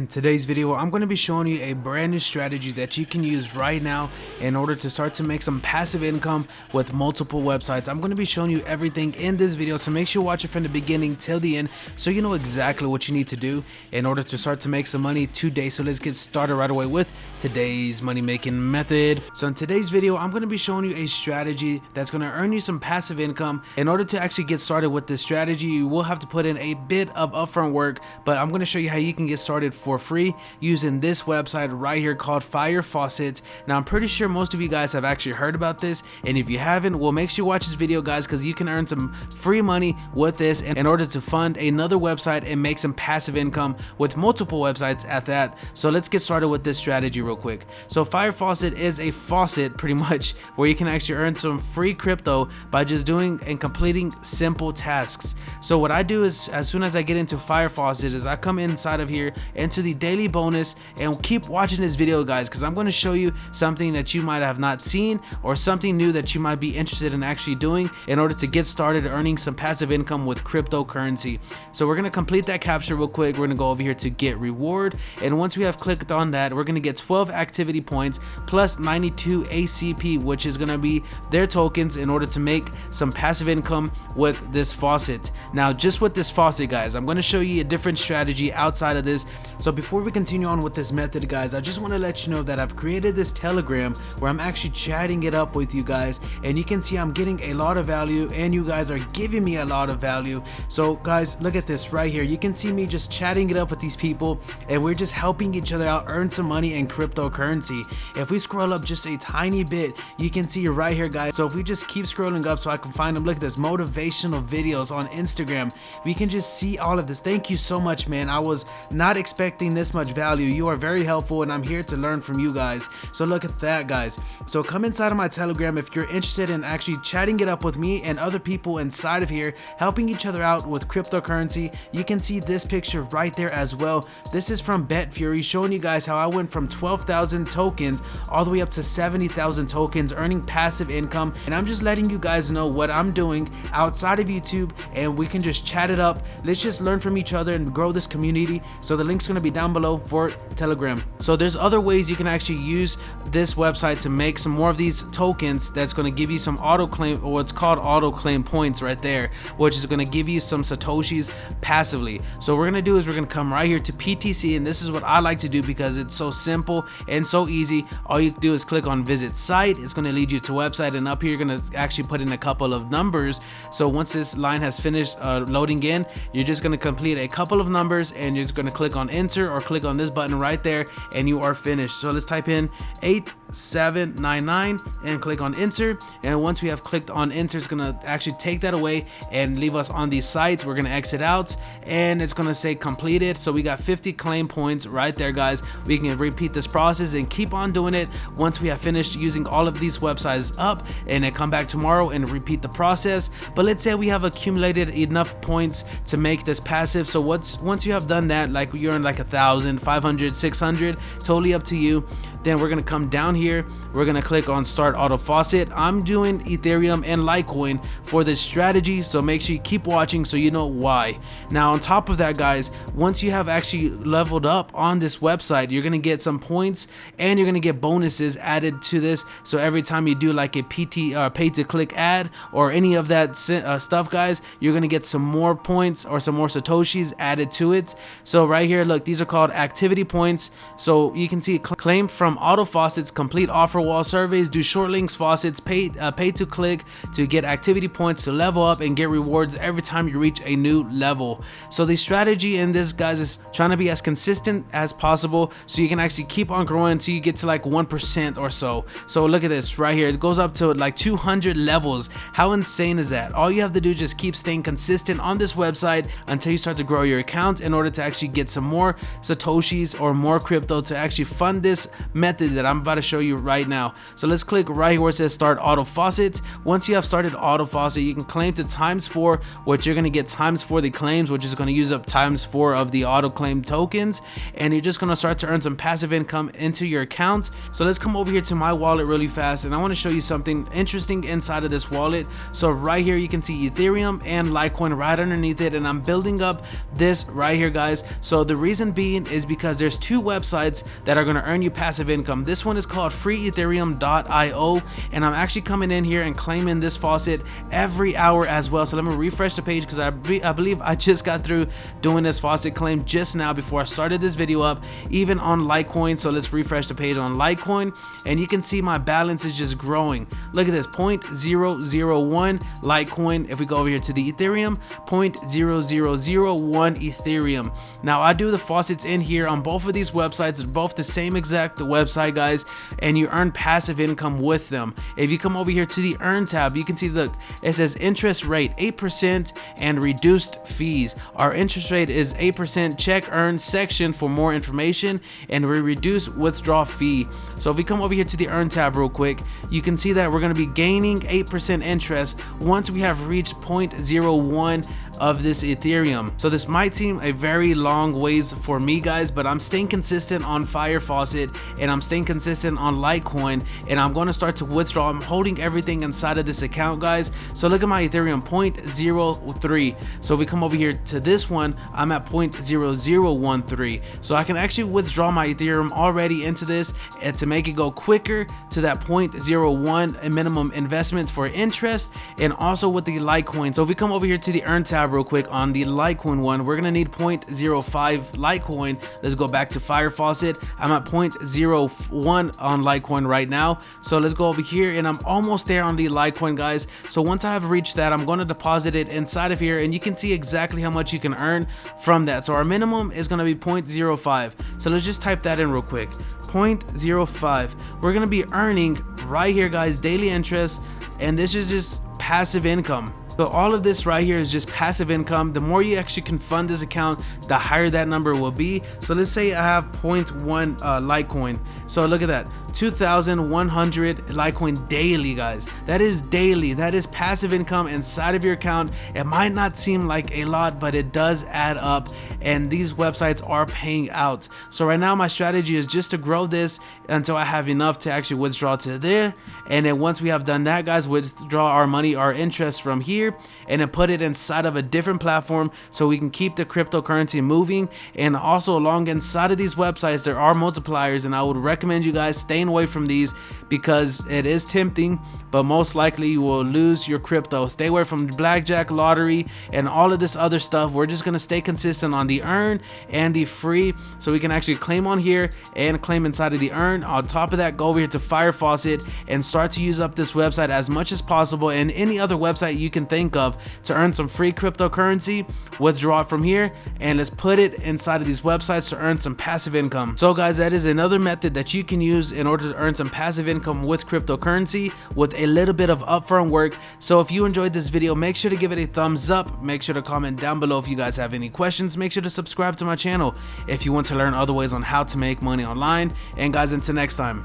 In today's video, I'm going to be showing you a brand new strategy that you can use right now in order to start to make some passive income with multiple websites. I'm going to be showing you everything in this video, so make sure you watch it from the beginning till the end so you know exactly what you need to do in order to start to make some money today. So let's get started right away with today's money making method. So in today's video, I'm going to be showing you a strategy that's going to earn you some passive income. In order to actually get started with this strategy, you will have to put in a bit of upfront work, but I'm going to show you how you can get started for free using this website right here called Fire Faucets. Now I'm pretty sure most of you guys have actually heard about this, and if you haven't, well, make sure you watch this video, guys, because you can earn some free money with this in order to fund another website and make some passive income with multiple websites at that. So let's get started with this strategy real quick. So Fire Faucet is a faucet pretty much where you can actually earn some free crypto by just doing and completing simple tasks. So what I do is, as soon as I get into Fire Faucet, is I come inside of here into the daily bonus, and keep watching this video, guys, because I'm going to show you something that you might have not seen or something new that you might be interested in actually doing in order to get started earning some passive income with cryptocurrency. So we're going to complete that capture real quick. We're going to go over here to get reward, and once we have clicked on that, we're going to get 12 activity points plus 92 ACP, which is going to be their tokens in order to make some passive income with this faucet. Now just with this faucet, guys, I'm going to show you a different strategy outside of this. So before we continue on with this method, guys, I just want to let you know that I've created this Telegram where I'm actually chatting it up with you guys, and you can see I'm getting a lot of value and you guys are giving me a lot of value. So guys, look at this right here. You can see me just chatting it up with these people, and we're just helping each other out earn some money in cryptocurrency. If we scroll up just a tiny bit, you can see right here, guys. So if we just keep scrolling up so I can find them, look at this, motivational videos on Instagram. We can just see all of this. Thank you so much, man. I was not expecting this much value. You are very helpful, and I'm here to learn from you guys. So look at that, guys. So come inside of my Telegram if you're interested in actually chatting it up with me and other people inside of here, helping each other out with cryptocurrency. You can see this picture right there as well. This is from BetFury, showing you guys how I went from 12,000 tokens all the way up to 70,000 tokens earning passive income. And I'm just letting you guys know what I'm doing outside of YouTube, and we can just chat it up. Let's just learn from each other and grow this community. So the link's going to be down below for Telegram. So there's other ways you can actually use this website to make some more of these tokens. That's going to give you some auto claim, or what's called auto claim points right there, which is going to give you some satoshis passively. So what we're going to do is we're going to come right here to PTC, and this is what I like to do because it's so simple and so easy. All you do is click on visit site. It's going to lead you to website, and up here you're going to actually put in a couple of numbers. So once this line has finished loading in, you're just going to complete a couple of numbers, and you're just going to click on enter or click on this button right there, and you are finished. So let's type in 8799 and click on enter, and once we have clicked on enter, it's gonna actually take that away and leave us on these sites. We're gonna exit out, and it's gonna say completed. So we got 50 claim points right there, guys. We can repeat this process and keep on doing it once we have finished using all of these websites up, and then come back tomorrow and repeat the process. But let's say we have accumulated enough points to make this passive. So once you have done that, like you're in like 1,000, 500, 600, totally up to you, then we're gonna come down here, we're gonna click on start auto faucet. I'm doing Ethereum and Litecoin for this strategy, so make sure you keep watching so you know why. Now on top of that, guys, once you have actually leveled up on this website, you're gonna get some points, and you're gonna get bonuses added to this. So every time you do like a pay to click ad or any of that stuff, guys, you're gonna get some more points or some more satoshis added to it. So right here, look, these are called activity points. So you can see claim from auto faucets, complete offer wall surveys, do short links faucets, pay to click to get activity points to level up and get rewards every time you reach a new level. So the strategy in this, guys, is trying to be as consistent as possible so you can actually keep on growing until you get to like 1% or so. So look at this right here, it goes up to like 200 levels. How insane is that? All you have to do is just keep staying consistent on this website until you start to grow your account in order to actually get some more satoshis or more crypto to actually fund this method that I'm about to show show you right now. So let's click right here where it says start auto faucets. Once you have started auto faucet, you can claim to ×4, which you're going to get ×4 the claims, which is going to use up ×4 of the auto claim tokens, and you're just going to start to earn some passive income into your account. So let's come over here to my wallet really fast, and I want to show you something interesting inside of this wallet. So right here you can see Ethereum and Litecoin right underneath it, and I'm building up this right here, guys. So the reason being is because there's two websites that are going to earn you passive income. This one is called freeethereum.io, and I'm actually coming in here and claiming this faucet every hour as well. So let me refresh the page because I believe I just got through doing this faucet claim just now before I started this video up, even on Litecoin. So let's refresh the page on Litecoin, and you can see my balance is just growing. Look at this, 0.001 Litecoin. If we go over here to the Ethereum, 0.0001 Ethereum. Now I do the faucets in here on both of these websites. It's both the same exact website, guys, and you earn passive income with them. If you come over here to the earn tab, you can see, look, it says interest rate 8% and reduced fees. Our interest rate is 8%. Check earn section for more information, and we reduce withdrawal fee. So if we come over here to the earn tab real quick, you can see that we're going to be gaining 8% interest once we have reached 0.01 of this Ethereum. So this might seem a very long ways for me, guys, but I'm staying consistent on Fire Faucet, and I'm staying consistent on Litecoin, and I'm going to start to withdraw. I'm holding everything inside of this account, guys. So look at my Ethereum, 0.03. So if we come over here to this one, I'm at 0.0013. So I can actually withdraw my Ethereum already into this, and to make it go quicker to that 0.01 minimum investment for interest, and also with the Litecoin. So if we come over here to the earn tab real quick on the Litecoin one, we're gonna need 0.05 Litecoin. Let's go back to Fire Faucet. I'm at 0.01 on Litecoin right now. So let's go over here, and I'm almost there on the Litecoin, guys. So once I have reached that, I'm going to deposit it inside of here, and you can see exactly how much you can earn from that. So our minimum is going to be 0.05. So let's just type that in real quick, 0.05. We're going to be earning right here, guys, daily interest, and this is just passive income. So all of this right here is just passive income. The more you actually can fund this account, the higher that number will be. So let's say I have 0.1 Litecoin. So look at that, 2,100 Litecoin daily, guys. That is daily. That is passive income inside of your account. It might not seem like a lot, but it does add up, and these websites are paying out. So right now my strategy is just to grow this until I have enough to actually withdraw to there, and then once we have done that, guys, withdraw our money, our interest from here, and then put it inside of a different platform so we can keep the cryptocurrency moving. And also along inside of these websites there are multipliers, and I would recommend you guys staying away from these because it is tempting, but most likely you will lose your crypto. Stay away from blackjack, lottery, and all of this other stuff. We're just going to stay consistent on the earn and the free, so we can actually claim on here and claim inside of the earn. On top of that, go over here to Fire Faucet and start to use up this website as much as possible, and any other website you can think of to earn some free cryptocurrency. Withdraw it from here, and let's put it inside of these websites to earn some passive income. So guys, that is another method that you can use in order to earn some passive income with cryptocurrency with a little bit of upfront work. So if you enjoyed this video, make sure to give it a thumbs up. Make sure to comment down below if you guys have any questions. Make sure to subscribe to my channel if you want to learn other ways on how to make money online. And guys, until next time,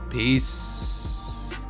peace.